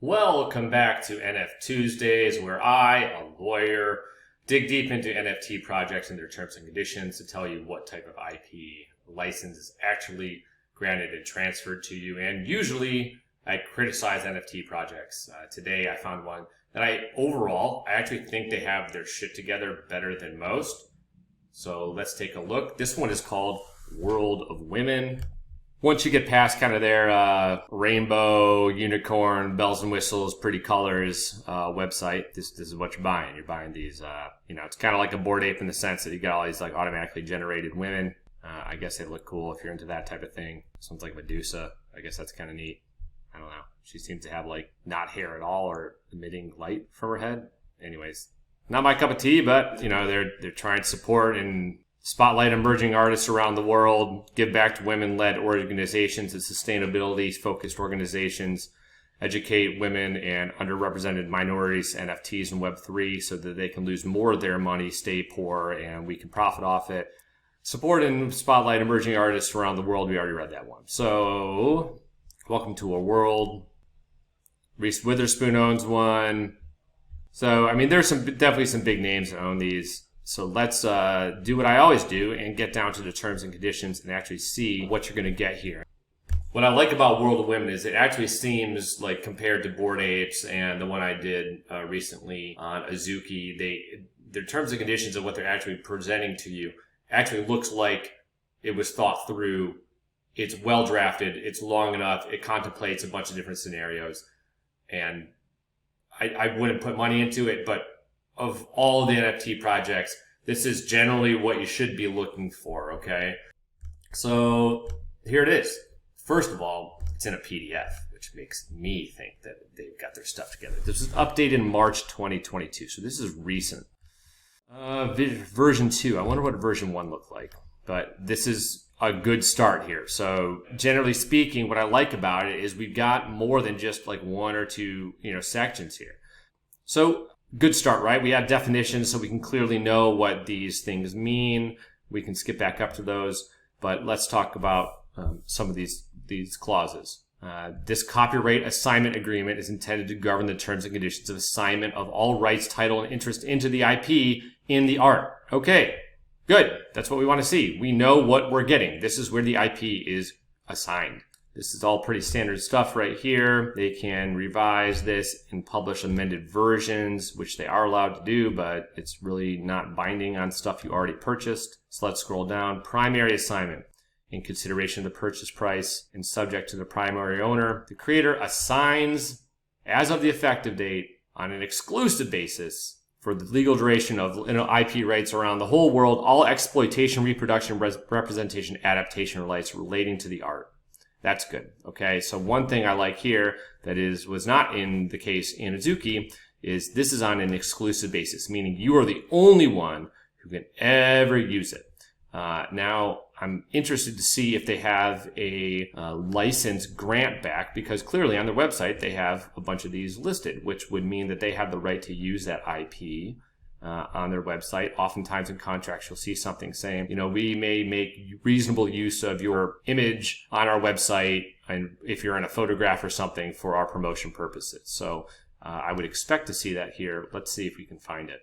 Welcome back to NF Tuesdays, where I, a lawyer, dig deep into NFT projects and their terms and conditions to tell you what type of IP license is actually granted and transferred to you. And usually I criticize NFT projects. Today I found one that I actually think they have their shit together better than most. So let's take a look. This one is called World of Women. Once you get past kind of their rainbow, unicorn, bells and whistles, pretty colors website, this is what you're buying. You're buying these, it's kind of like a Bored Ape in the sense that you got all these like automatically generated women. I guess they look cool if you're into that type of thing. Sounds like Medusa. I guess that's kind of neat. I don't know. She seems to have like not hair at all or emitting light from her head. Anyways, not my cup of tea, but they're trying to support and spotlight emerging artists around the world, give back to women-led organizations and sustainability-focused organizations, educate women and underrepresented minorities, NFTs, and Web3 so that they can lose more of their money, stay poor, and we can profit off it. Support and spotlight emerging artists around the world. We already read that one. So, welcome to a world. Reese Witherspoon owns one. So, there's definitely some big names that own these. So let's do what I always do and get down to the terms and conditions and actually see what you're going to get here. What I like about World of Women is it actually seems like, compared to Bored Apes and the one I did recently on Azuki, their terms and conditions of what they're actually presenting to you actually looks like it was thought through. It's well drafted. It's long enough. It contemplates a bunch of different scenarios. And I wouldn't put money into it, but of all the NFT projects, this is generally what you should be looking for, okay? So here it is. First of all, it's in a PDF, which makes me think that they've got their stuff together. This was updated in March 2022, so this is recent. Version 2, I wonder what version 1 looked like, but this is a good start here. So generally speaking, what I like about it is we've got more than just like one or two, sections here. So good start, right? We have definitions so we can clearly know what these things mean. We can skip back up to those, but let's talk about some of these clauses. This copyright assignment agreement is intended to govern the terms and conditions of assignment of all rights, title, and interest into the IP in the art. Okay, good. That's what we want to see. We know what we're getting. This is where the IP is assigned. This is all pretty standard stuff right here. They can revise this and publish amended versions, which they are allowed to do, but it's really not binding on stuff you already purchased. So let's scroll down. Primary assignment. In consideration of the purchase price and subject to the primary owner, the creator assigns, as of the effective date, on an exclusive basis for the legal duration of IP rights around the whole world, all exploitation, reproduction, representation, adaptation rights relating to the art. That's good. Okay, so one thing I like here that was not in the case in Azuki is this is on an exclusive basis, meaning you are the only one who can ever use it. Now, I'm interested to see if they have a license grant back, because clearly on their website they have a bunch of these listed, which would mean that they have the right to use that IP on their website. Oftentimes in contracts, you'll see something saying, we may make reasonable use of your image on our website, and if you're in a photograph or something, for our promotion purposes. So I would expect to see that here. Let's see if we can find it.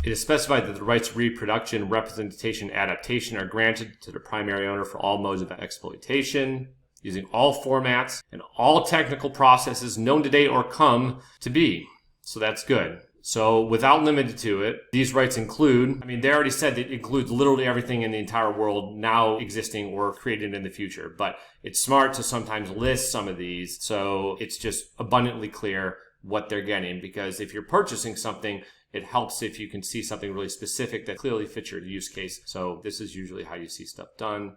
It is specified that the rights of reproduction, representation, adaptation are granted to the primary owner for all modes of exploitation, using all formats and all technical processes known today or come to be. So that's good. So without limited to it, these rights include, they already said that it includes literally everything in the entire world now existing or created in the future, but it's smart to sometimes list some of these so it's just abundantly clear what they're getting, because if you're purchasing something, it helps if you can see something really specific that clearly fits your use case. So this is usually how you see stuff done.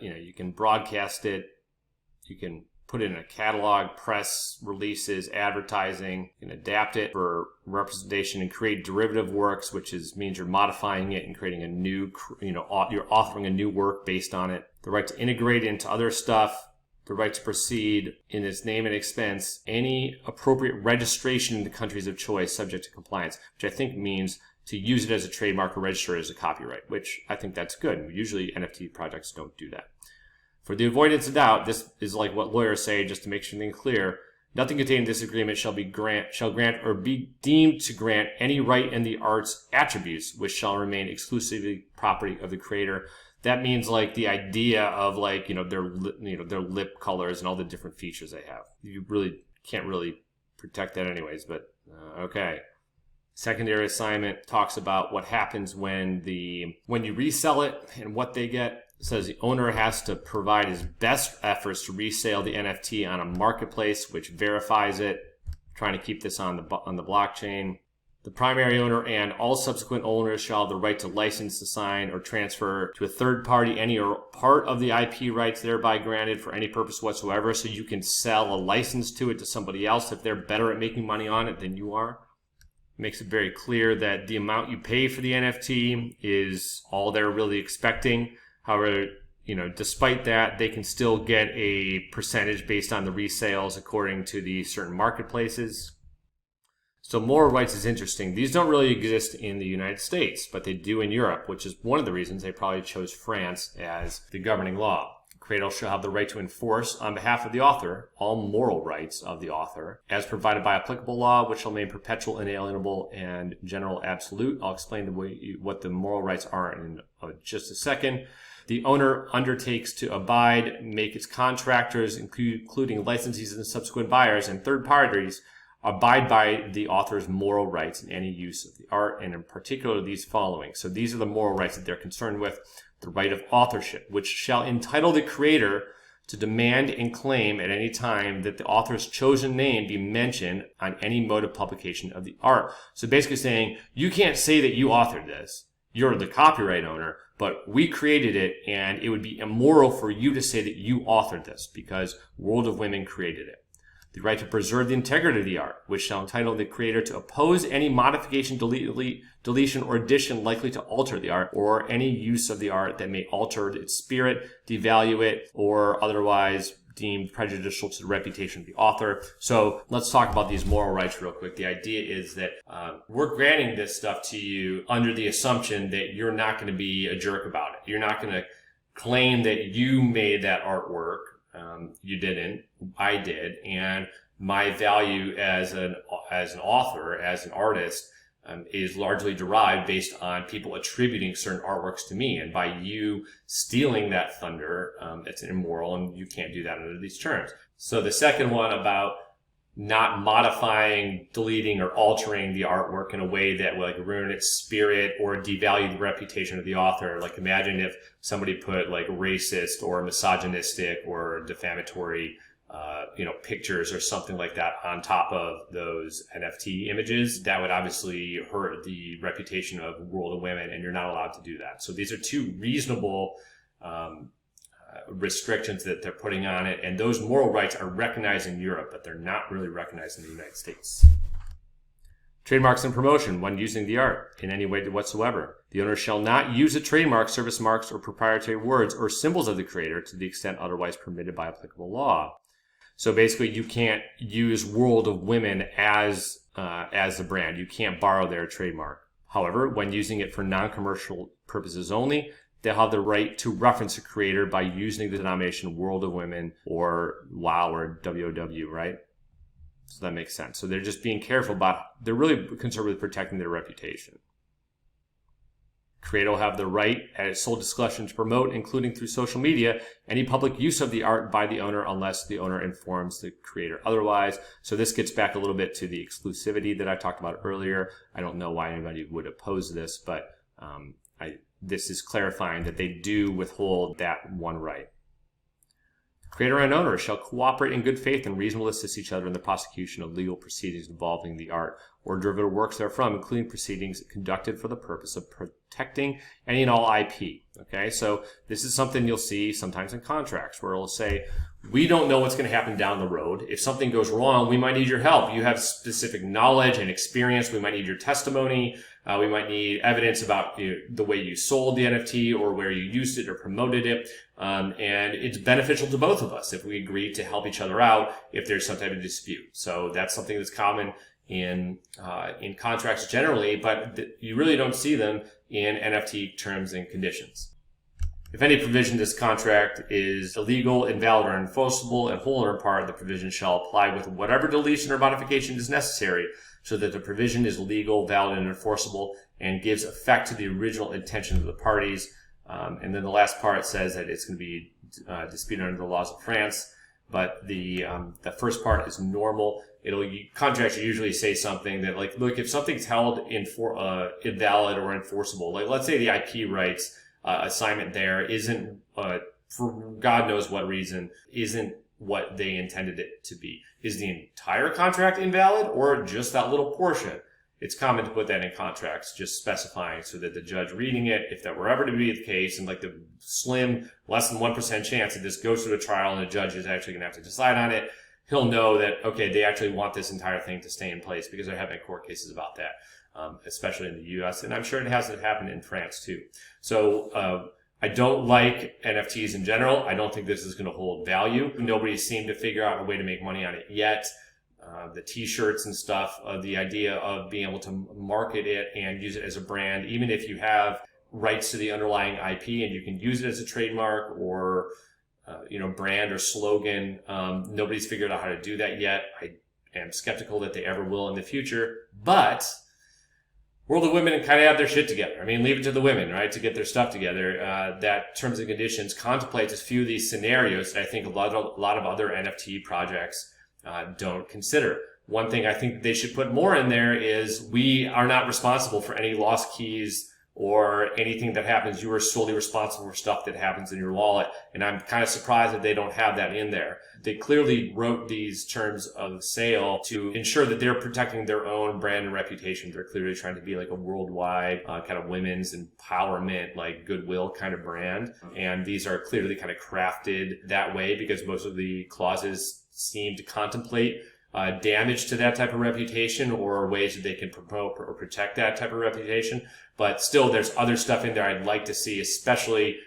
You can broadcast it. You can put it in a catalog, press releases, advertising. You can adapt it for representation and create derivative works, which means you're modifying it and creating a new, you're authoring a new work based on it. The right to integrate it into other stuff. The right to proceed in its name and expense, any appropriate registration in the countries of choice subject to compliance, which I think means to use it as a trademark or register it as a copyright, which I think that's good. Usually NFT projects don't do that. For the avoidance of doubt, this is like what lawyers say, just to make something clear. Nothing contained in this agreement shall grant or be deemed to grant any right in the art's attributes, which shall remain exclusively property of the creator. That means like the idea of like, their lip colors and all the different features they have. You really can't really protect that anyways, but okay. Secondary assignment talks about what happens when you resell it and what they get. It says the owner has to provide his best efforts to resell the NFT on a marketplace which verifies it, trying to keep this on the blockchain. The primary owner and all subsequent owners shall have the right to license, assign, or transfer to a third party any or part of the IP rights thereby granted for any purpose whatsoever. So you can sell a license to it to somebody else if they're better at making money on it than you are. It makes it very clear that the amount you pay for the NFT is all they're really expecting. However, despite that, they can still get a percentage based on the resales according to the certain marketplaces. So moral rights is interesting. These don't really exist in the United States, but they do in Europe, which is one of the reasons they probably chose France as the governing law. The creator shall have the right to enforce, on behalf of the author, all moral rights of the author, as provided by applicable law, which shall remain perpetual, inalienable, and general absolute. I'll explain what the moral rights are in just a second. The owner undertakes to abide, make its contractors, including licensees and subsequent buyers and third parties, abide by the author's moral rights in any use of the art, and in particular these following. So these are the moral rights that they're concerned with. The right of authorship, which shall entitle the creator to demand and claim at any time that the author's chosen name be mentioned on any mode of publication of the art. So basically saying, you can't say that you authored this. You're the copyright owner, but we created it, and it would be immoral for you to say that you authored this because World of Women created it. The right to preserve the integrity of the art, which shall entitle the creator to oppose any modification, deletion, or addition likely to alter the art, or any use of the art that may alter its spirit, devalue it, or otherwise deemed prejudicial to the reputation of the author. So let's talk about these moral rights real quick. The idea is that we're granting this stuff to you under the assumption that you're not going to be a jerk about it. You're not going to claim that you made that artwork. You didn't. I did. And my value as an author, as an artist, is largely derived based on people attributing certain artworks to me. And by you stealing that thunder, it's immoral, and you can't do that under these terms. So the second one about not modifying, deleting, or altering the artwork in a way that will like ruin its spirit or devalue the reputation of the author. Like imagine if somebody put like racist or misogynistic or defamatory pictures or something like that on top of those NFT images. That would obviously hurt the reputation of World of Women, and you're not allowed to do that. So these are two reasonable restrictions that they're putting on it, and those moral rights are recognized in Europe, but they're not really recognized in the United States. Trademarks and promotion when using the art in any way whatsoever. The owner shall not use a trademark, service marks, or proprietary words or symbols of the creator to the extent otherwise permitted by applicable law. So basically, you can't use World of Women as the brand. You can't borrow their trademark. However, when using it for non-commercial purposes only, they'll have the right to reference a creator by using the denomination World of Women or WOW or WOW, right? So that makes sense. So they're just being careful they're really concerned with protecting their reputation. Creator will have the right at its sole discretion to promote, including through social media, any public use of the art by the owner unless the owner informs the creator otherwise. So this gets back a little bit to the exclusivity that I talked about earlier. I don't know why anybody would oppose this, but this is clarifying that they do withhold that one right. Creator and owner shall cooperate in good faith and reasonably assist each other in the prosecution of legal proceedings involving the art or derivative works therefrom, including proceedings conducted for the purpose of protecting any and all IP. Okay, so this is something you'll see sometimes in contracts where it'll say, we don't know what's going to happen down the road. If something goes wrong, we might need your help. You have specific knowledge and experience. We might need your testimony. We might need evidence about the way you sold the NFT or where you used it or promoted it. And it's beneficial to both of us if we agree to help each other out if there's some type of dispute. So that's something that's common in contracts generally, but you really don't see them in NFT terms and conditions. If any provision of this contract is illegal, invalid, or unenforceable in whole or in part, the provision shall apply with whatever deletion or modification is necessary so that the provision is legal, valid, and enforceable and gives effect to the original intention of the parties. And then the last part says that it's going to be disputed under the laws of France. But the first part is normal. Contracts usually say something that, like, look, if something's held invalid or enforceable, like let's say the IP rights assignment there isn't, for God knows what reason, isn't what they intended it to be. Is the entire contract invalid or just that little portion? It's common to put that in contracts, just specifying so that the judge reading it, if that were ever to be the case, and like the slim, less than 1% chance that this goes through a trial and the judge is actually going to have to decide on it, he'll know that, okay, they actually want this entire thing to stay in place, because there have been court cases about that, especially in the U.S., and I'm sure it hasn't happened in France too. So I don't like NFTs in general. I don't think this is going to hold value. Nobody seemed to figure out a way to make money on it yet. The t-shirts and stuff, the idea of being able to market it and use it as a brand, even if you have rights to the underlying IP and you can use it as a trademark or, brand or slogan. Nobody's figured out how to do that yet. I am skeptical that they ever will in the future, but World of Women kind of have their shit together. I mean, leave it to the women, right, to get their stuff together. That terms and conditions contemplates a few of these scenarios that I think a lot of other NFT projects don't consider. One thing I think they should put more in there is we are not responsible for any lost keys or anything that happens. You are solely responsible for stuff that happens in your wallet. And I'm kind of surprised that they don't have that in there. They clearly wrote these terms of sale to ensure that they're protecting their own brand and reputation. They're clearly trying to be like a worldwide kind of women's empowerment, like goodwill kind of brand. And these are clearly kind of crafted that way because most of the clauses seem to contemplate damage to that type of reputation or ways that they can promote or protect that type of reputation. But still, there's other stuff in there I'd like to see, especially,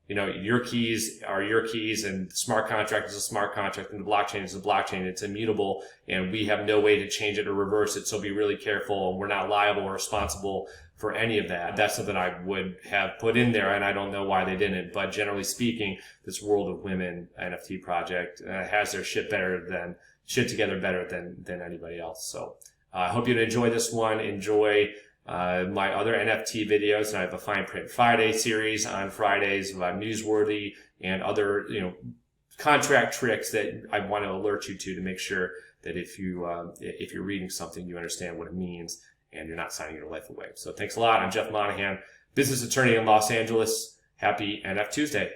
your keys are your keys and smart contract is a smart contract and the blockchain is a blockchain. It's immutable and we have no way to change it or reverse it. So be really careful. We're not liable or responsible for any of that. That's something I would have put in there, and I don't know why they didn't. But generally speaking, this World of Women NFT project has their shit together better than anybody else. So I hope you enjoy this one. Enjoy my other NFT videos, and I have a Fine Print Friday series on Fridays about newsworthy and other contract tricks that I want to alert you to make sure that if you're reading something, you understand what it means and you're not signing your life away. So thanks a lot. I'm Jeff Monahan, business attorney in Los Angeles. Happy NF Tuesday.